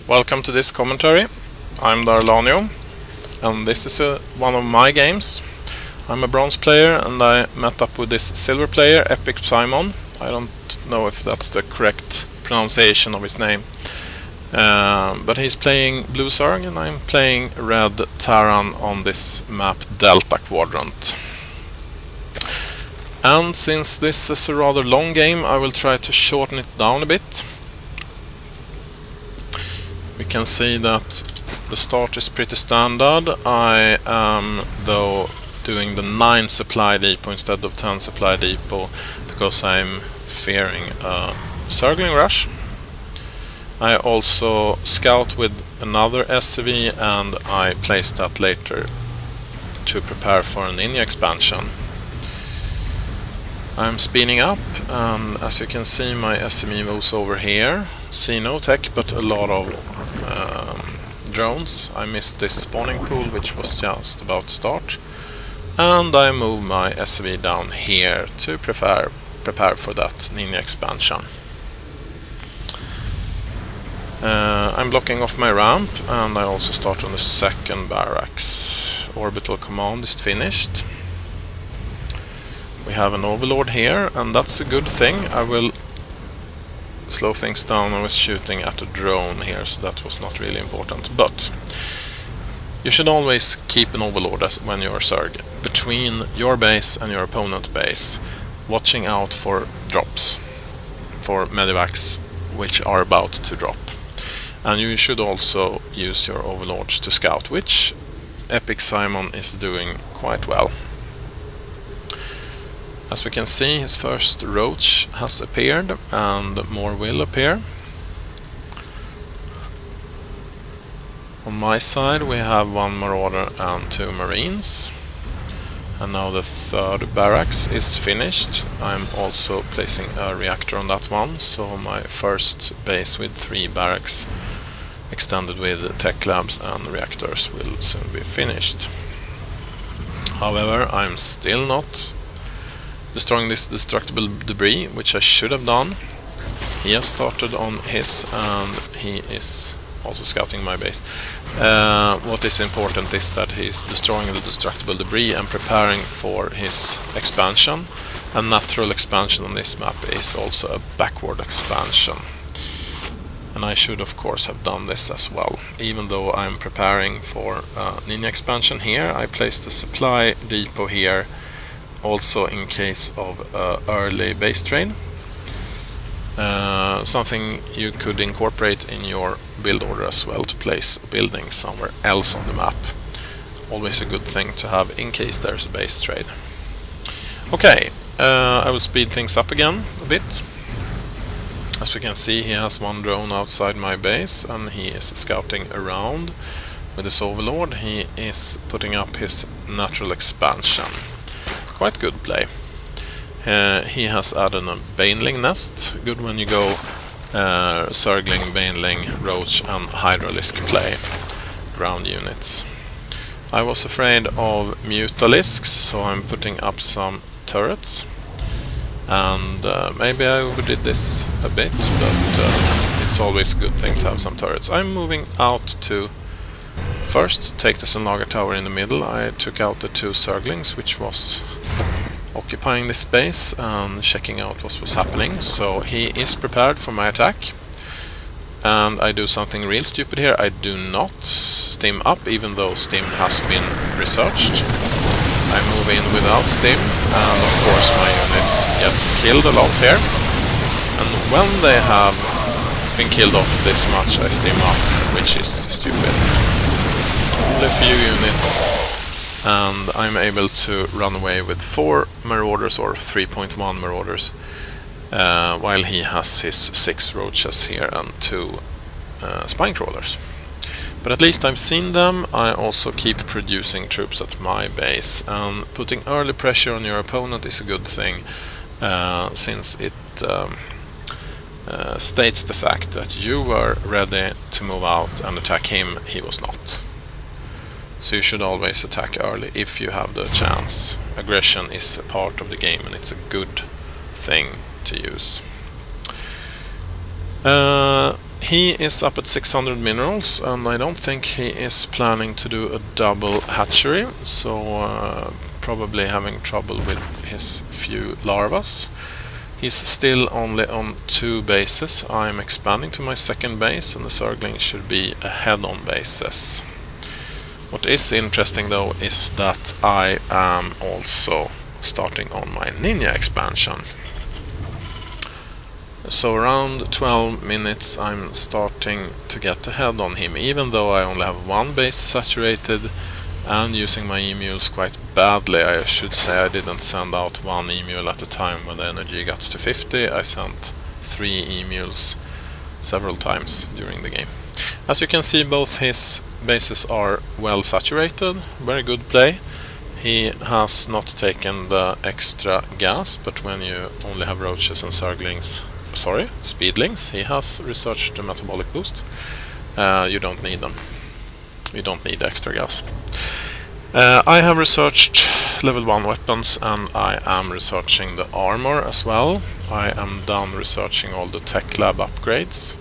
Welcome to this commentary. I'm Darlanio, and this is one of my games. I'm a bronze player, and I met up with this silver player, EpicPsymon. I don't know if that's the correct pronunciation of his name. But he's playing blue Zerg, and I'm playing red Terran on this map Delta Quadrant. And since this is a rather long game, I will try to shorten it down a bit. We can see that the start is pretty standard. I am though doing the 9 supply depot instead of 10 supply depot because I'm fearing a Zergling rush. I also scout with another SCV, and I place that later to prepare for an Ninja expansion. I'm speeding up, and as you can see, my SME moves over here. See no tech, but a lot of drones. I missed this spawning pool, which was just about to start, and I move my SCV down here to prepare for that Ninja expansion. I'm blocking off my ramp, and I also start on the second barracks. Orbital command is finished. We have an overlord here, and that's a good thing. I will slow things down. I was shooting at a drone here, so that was not really important. But you should always keep an overlord when you're Zerg between your base and your opponent base, watching out for drops, for medivacs which are about to drop. And you should also use your overlords to scout, which EpicPsymon is doing quite well. As we can see, his first roach has appeared, and more will appear. On my side we have 1 marauder and 2 marines. And now the third barracks is finished. I'm also placing a reactor on that one, so my first base with 3 barracks extended with tech labs and reactors will soon be finished. However, I'm still not destroying this destructible debris, which I should have done. He has started on his, and he is also scouting my base. What is important is that he's destroying the destructible debris and preparing for his expansion. A natural expansion on this map is also a backward expansion. And I should of course have done this as well. Even though I'm preparing for Ninja expansion here, I placed the supply depot here also in case of early base trade. Something you could incorporate in your build order as well, to place a building somewhere else on the map. Always a good thing to have in case there's a base trade. Okay, I will speed things up again a bit. As we can see, he has 1 drone outside my base, and he is scouting around with his overlord. He is putting up his natural expansion. Quite good play. He has added a baneling nest. Good when you go Zergling, baneling, roach and hydralisk play ground units. I was afraid of mutalisks, so I'm putting up some turrets. And maybe I overdid this a bit, but it's always a good thing to have some turrets. I'm moving out to first take the Senlager tower in the middle. I took out the 2 Zerglings, which was occupying this space and checking out what was happening. So he is prepared for my attack. And I do something real stupid here. I do not stim up, even though stim has been researched. I move in without stim, and of course my units get killed a lot here. And when they have been killed off this much, I stim up, which is stupid. Only a few units, and I'm able to run away with 4 marauders, or 3.1 marauders, while he has his 6 roaches here and 2 spine crawlers. But at least I've seen them. I also keep producing troops at my base, and putting early pressure on your opponent is a good thing, since it states the fact that you were ready to move out and attack him. He was not. So you should always attack early if you have the chance. Aggression is a part of the game, and it's a good thing to use. He is up at 600 minerals, and I don't think he is planning to do a double hatchery, so probably having trouble with his few larvas. He's still only on 2 bases. I'm expanding to my second base, and the Zerglings should be ahead on bases. What is interesting though is that I am also starting on my ninja expansion. So around 12 minutes I'm starting to get ahead on him, even though I only have 1 base saturated and using my emules quite badly. I should say I didn't send out 1 emule at a time when the energy got to 50. I sent 3 emules several times during the game. As you can see, both his bases are well saturated, very good play. He has not taken the extra gas, but when you only have roaches and speedlings, he has researched the metabolic boost. You don't need them. You don't need extra gas. I have researched level 1 weapons, and I am researching the armor as well. I am done researching all the tech lab upgrades,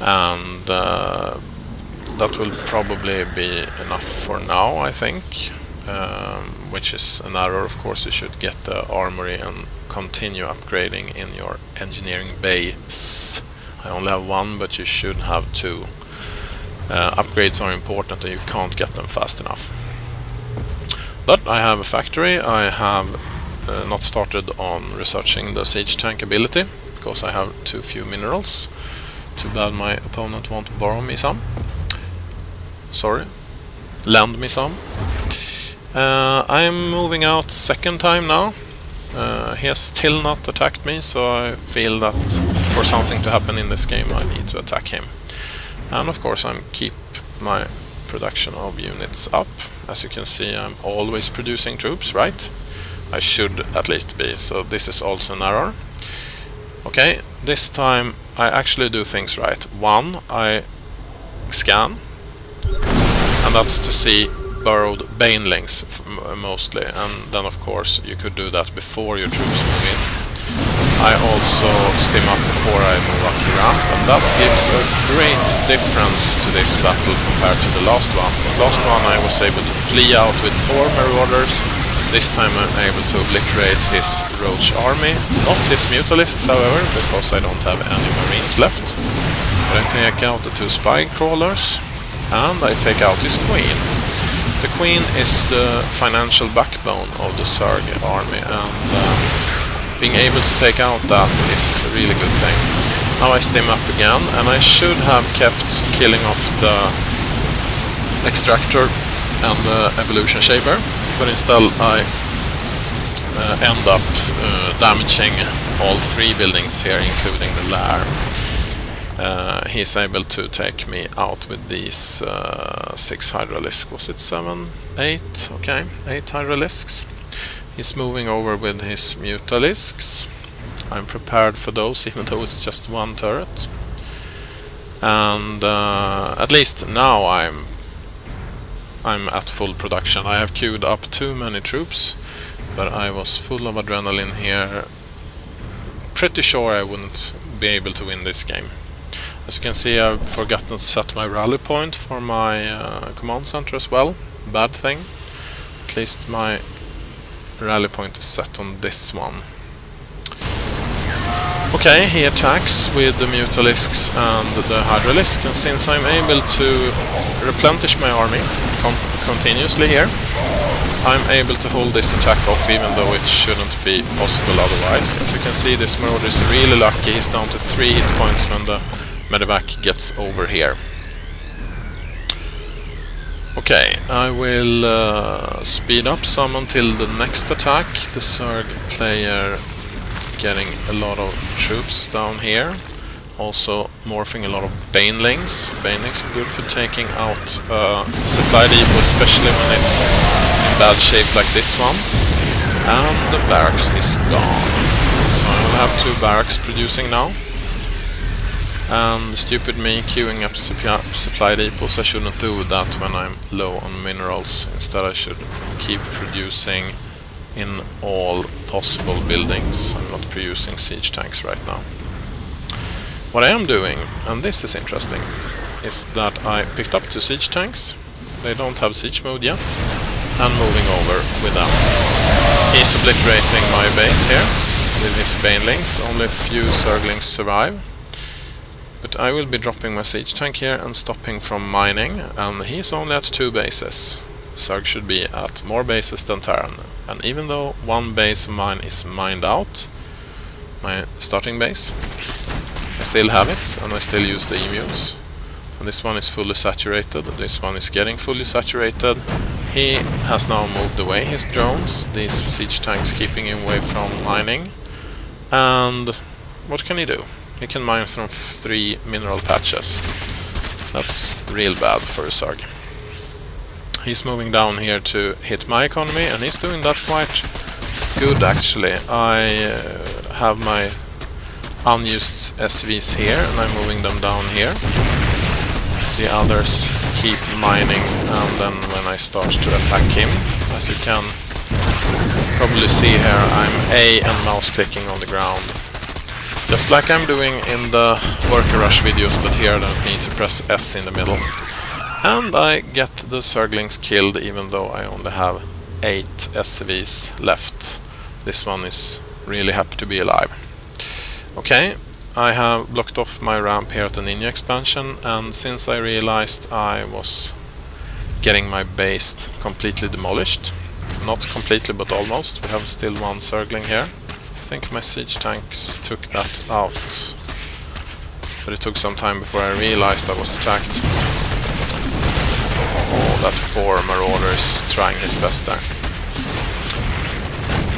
and that will probably be enough for now, I think. Which is an error, of course. You should get the armory and continue upgrading in your engineering base. I only have 1, but you should have 2. Upgrades are important and you can't get them fast enough. But I have a factory. I have not started on researching the siege tank ability because I have too few minerals. Too bad my opponent won't borrow me some. Sorry, lend me some. I'm moving out second time now. He has still not attacked me, so I feel that for something to happen in this game I need to attack him. And of course I keep my production of units up. As you can see, I'm always producing troops, right? I should at least be, so this is also an error. Okay, this time I actually do things right. 1, I scan, and that's to see burrowed banelings mostly, and then of course you could do that before your troops move in. I also stim up before I move up the ramp, and that gives a great difference to this battle compared to the last one. The last one I was able to flee out with 4 marauders. This time I'm able to obliterate his roach army, not his mutalisks however, because I don't have any marines left. But I take out the 2 spy crawlers, and I take out his queen. The queen is the financial backbone of the Zerg army, and being able to take out that is a really good thing. Now I stim up again, and I should have kept killing off the extractor and the evolution shaper, but instead I end up damaging all 3 buildings here, including the lair. He's able to take me out with these 6 hydralisks. Was it 7? 8? Okay, 8 hydralisks. He's moving over with his mutalisks. I'm prepared for those, even though it's just 1 turret. And at least now I'm at full production. I have queued up too many troops, but I was full of adrenaline here. Pretty sure I wouldn't be able to win this game. As you can see, I've forgotten to set my rally point for my command center as well. Bad thing. At least my rally point is set on this one. Okay, he attacks with the mutalisks and the hydralisk, and since I'm able to replenish my army continuously here, I'm able to hold this attack off, even though it shouldn't be possible otherwise. As you can see, this marauder is really lucky. He's down to 3 hit points when the medevac gets over here. Okay, I will speed up some until the next attack. The Zerg player getting a lot of troops down here. Also morphing a lot of banelings. Banelings are good for taking out supply depot, especially when it's in bad shape like this one. And the barracks is gone. So I will have 2 barracks producing now. And stupid me queuing up supply depots. I shouldn't do that when I'm low on minerals. Instead I should keep producing in all possible buildings. I'm not producing siege tanks right now. What I am doing, and this is interesting, is that I picked up 2 siege tanks. They don't have siege mode yet, and moving over with them. He's obliterating my base here with his banelings. Only a few zerglings survive. But I will be dropping my siege tank here and stopping from mining, and he's only at 2 bases. Zerg should be at more bases than Terran. And even though 1 base of mine is mined out, my starting base, I still have it, and I still use the emus. And this one is fully saturated, this one is getting fully saturated. He has now moved away his drones, these siege tanks keeping him away from mining. And what can he do? He can mine from 3 mineral patches. That's real bad for a Zerg. He's moving down here to hit my economy, and he's doing that quite good actually. I have my unused SVs here, and I'm moving them down here. The others keep mining, and then when I start to attack him, as you can probably see here, I'm A and mouse clicking on the ground. Just like I'm doing in the worker rush videos, but here I don't need to press S in the middle. And I get the Zerglings killed, even though I only have 8 SCVs left. This one is really happy to be alive. Okay, I have blocked off my ramp here at the Ninja expansion, and since I realized I was getting my base completely demolished, not completely but almost, we have still 1 Zergling here. I think my siege tanks took that out, but it took some time before I realized I was attacked. Oh, that poor marauder is trying his best there.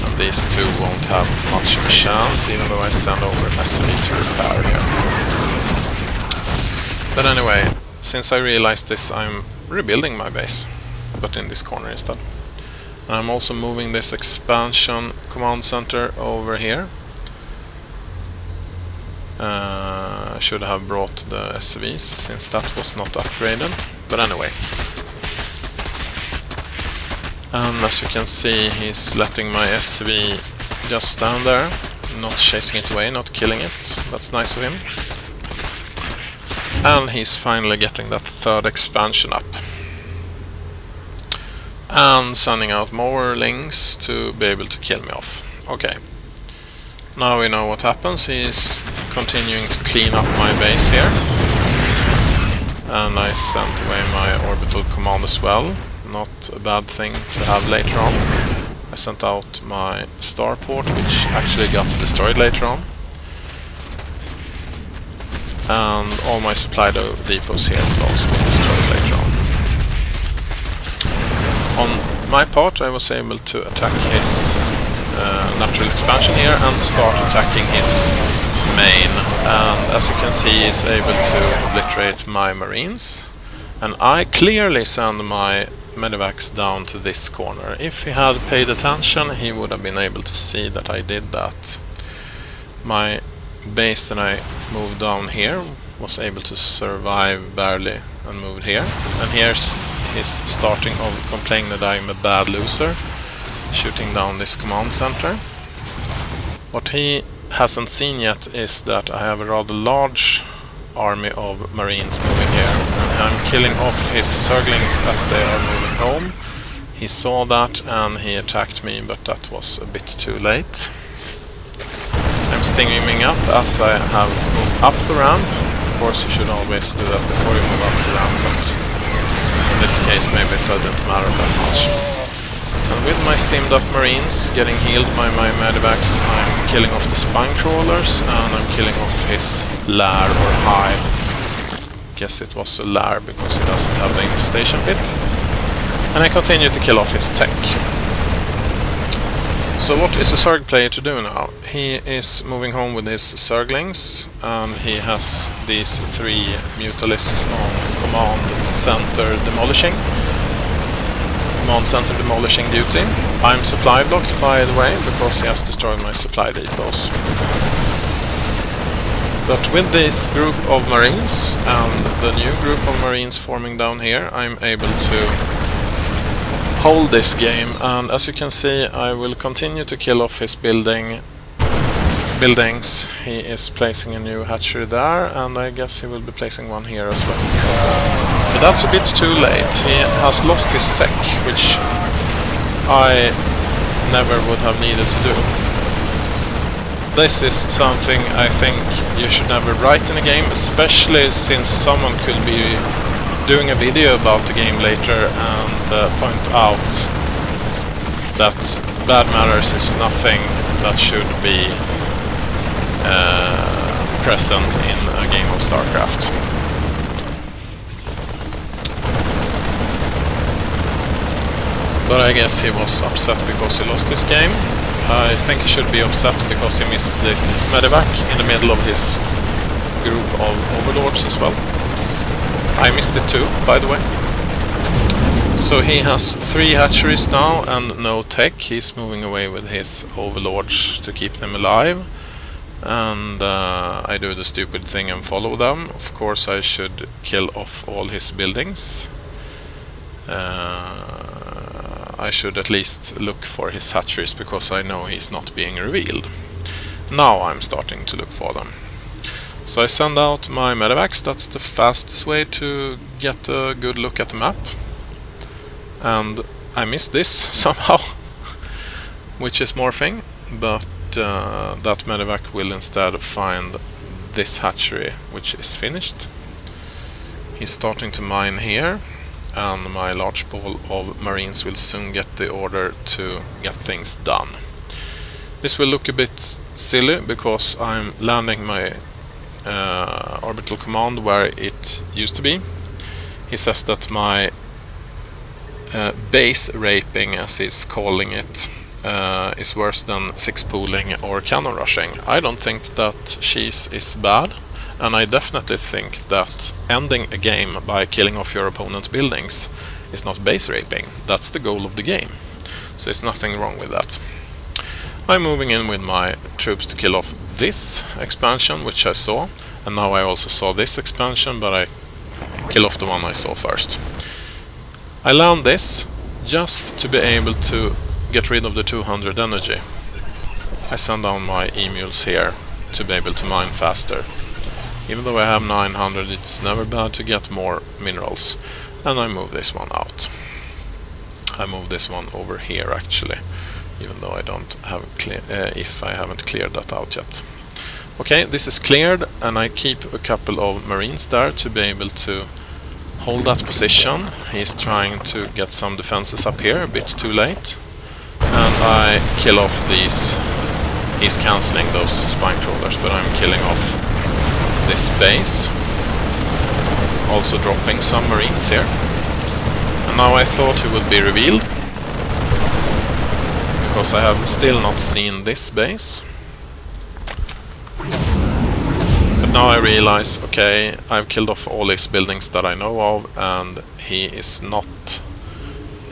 And these 2 won't have much of a chance, even though I send over SC to repair here. But anyway, since I realized this, I'm rebuilding my base, but in this corner instead. I'm also moving this expansion command center over here. I should have brought the SCVs, since that was not upgraded. But anyway. And as you can see, he's letting my SCV just stand there, not chasing it away, not killing it. That's nice of him. And he's finally getting that 3rd expansion up. And sending out more links to be able to kill me off. Okay. Now we know what happens. He's continuing to clean up my base here. And I sent away my orbital command as well. Not a bad thing to have later on. I sent out my starport, which actually got destroyed later on. And all my supply depots here will also be destroyed later on. On my part, I was able to attack his natural expansion here and start attacking his main. And as you can see, he's able to obliterate my marines. And I clearly send my medivacs down to this corner. If he had paid attention, he would have been able to see that I did that. My base that I moved down here was able to survive barely and moved here. And here's his starting of complaining that I'm a bad loser, shooting down this command center. What he hasn't seen yet is that I have a rather large army of marines moving here, and I'm killing off his Zerglings as they are moving home. He saw that and he attacked me, but that was a bit too late. I'm steaming up as I have moved up the ramp. Of course you should always do that before you move up the ramp, but in this case maybe it didn't matter that much. And with my steamed up marines getting healed by my medivacs, I'm killing off the spine crawlers, and I'm killing off his lair or hive. Guess it was a lair because he doesn't have the infestation pit. And I continue to kill off his tech. So what is a Zerg player to do now? He is moving home with his Zerglings, and he has these 3 Mutalisks on command center demolishing. Command center demolishing duty. I'm supply blocked, by the way, because he has destroyed my supply depots. But with this group of marines and the new group of marines forming down here, I'm able to hold this game, and as you can see, I will continue to kill off his building buildings. He is placing a new hatchery there, and I guess he will be placing one here as well. But that's a bit too late. He has lost his tech, which I never would have needed to do. This is something I think you should never write in a game, especially since someone could be doing a video about the game later and point out that bad manners is nothing that should be present in a game of StarCraft. But I guess he was upset because he lost this game. I think he should be upset because he missed this medevac in the middle of his group of overlords as well. I missed it too, by the way. So he has 3 hatcheries now and no tech. He's moving away with his overlords to keep them alive. And I do the stupid thing and follow them. Of course I should kill off all his buildings. I should at least look for his hatcheries because I know he's not being revealed. Now I'm starting to look for them. So I send out my medevacs. That's the fastest way to get a good look at the map. And I missed this somehow, which is morphing, but that medevac will instead find this hatchery, which is finished. He's starting to mine here, and my large ball of marines will soon get the order to get things done. This will look a bit silly because I'm landing my orbital command where it used to be. He says that my base raping, as he's calling it, is worse than 6 pooling or cannon rushing. I don't think that cheese is bad, and I definitely think that ending a game by killing off your opponent's buildings is not base raping. That's the goal of the game, so there's nothing wrong with that. I'm moving in with my troops to kill off this expansion, which I saw, and now I also saw this expansion, but I kill off the one I saw first. I land this just to be able to get rid of the 200 energy. I send down my emules here to be able to mine faster. Even though I have 900, it's never bad to get more minerals. And I move this one out. I move this one over here actually, even though I don't have if I haven't cleared that out yet. Okay, this is cleared, and I keep a couple of marines there to be able to hold that position. He's trying to get some defenses up here, a bit too late. And I kill off these. He's cancelling those spine crawlers, but I'm killing off this base. Also dropping some marines here. And now I thought he would be revealed, because I have still not seen this base. But now I realize, okay, I've killed off all his buildings that I know of, and he is not.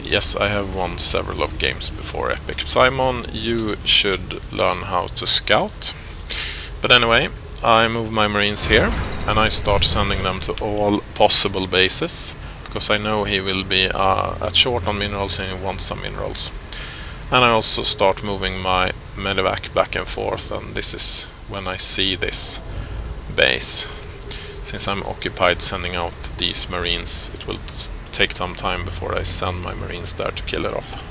Yes, I have won several of games before EpicPsymon. You should learn how to scout. But anyway, I move my marines here, and I start sending them to all possible bases, because I know he will be at short on minerals and he wants some minerals. And I also start moving my medevac back and forth, and this is when I see this base. Since I'm occupied sending out these marines, it will take some time before I send my marines there to kill it off.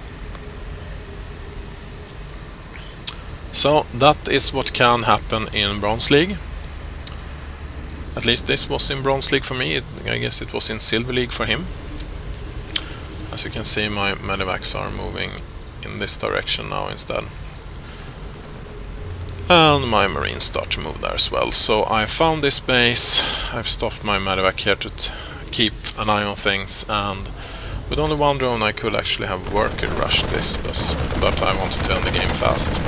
So that is what can happen in Bronze League. At least this was in Bronze League for me. I guess it was in Silver League for him. As you can see, my medevacs are moving in this direction now instead. And my marines start to move there as well. So I found this base. I've stopped my medevac here to keep an eye on things, and with only one drone I could actually have worker rushed this, but I wanted to end the game fast.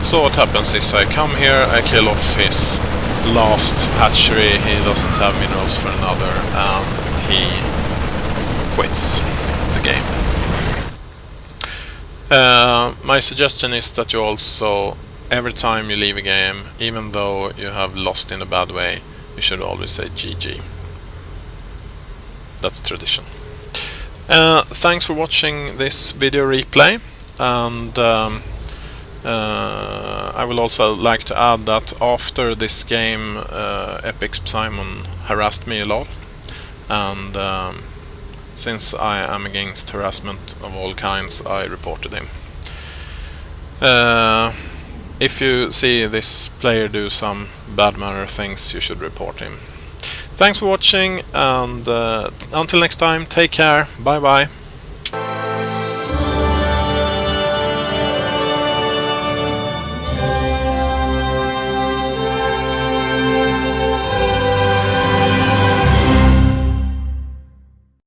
So what happens is I come here, I kill off his last hatchery, he doesn't have minerals for another, and he quits the game. My suggestion is that you also, every time you leave a game, even though you have lost in a bad way, you should always say GG. That's tradition. Thanks for watching this video replay, and I will also like to add that after this game, EpicPsymon harassed me a lot, and since I am against harassment of all kinds, I reported him. If you see this player do some bad manner things, you should report him. Thanks for watching, and until next time, take care, bye bye.